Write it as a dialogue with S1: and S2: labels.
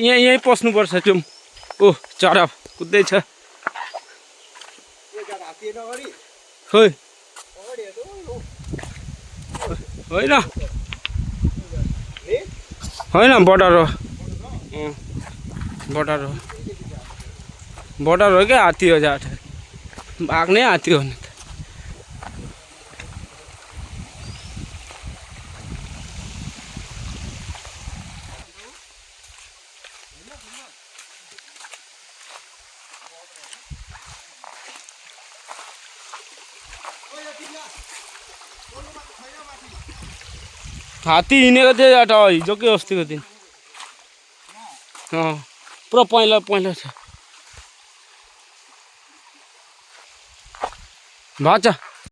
S1: यहीँ पस्नुपर्छ चुम। ओ चढा कुद्दैछ खोइ होइन होइन बर्डर हो बर्डर हो बर्डर हो क्या हात्ती हो जाट भाग्ने हात्ती हो नि त हात्ती हिँडेको थियो जाट हिजो के अस्तिको दिन पुरा पहेँलो पहेँलो छ भाचा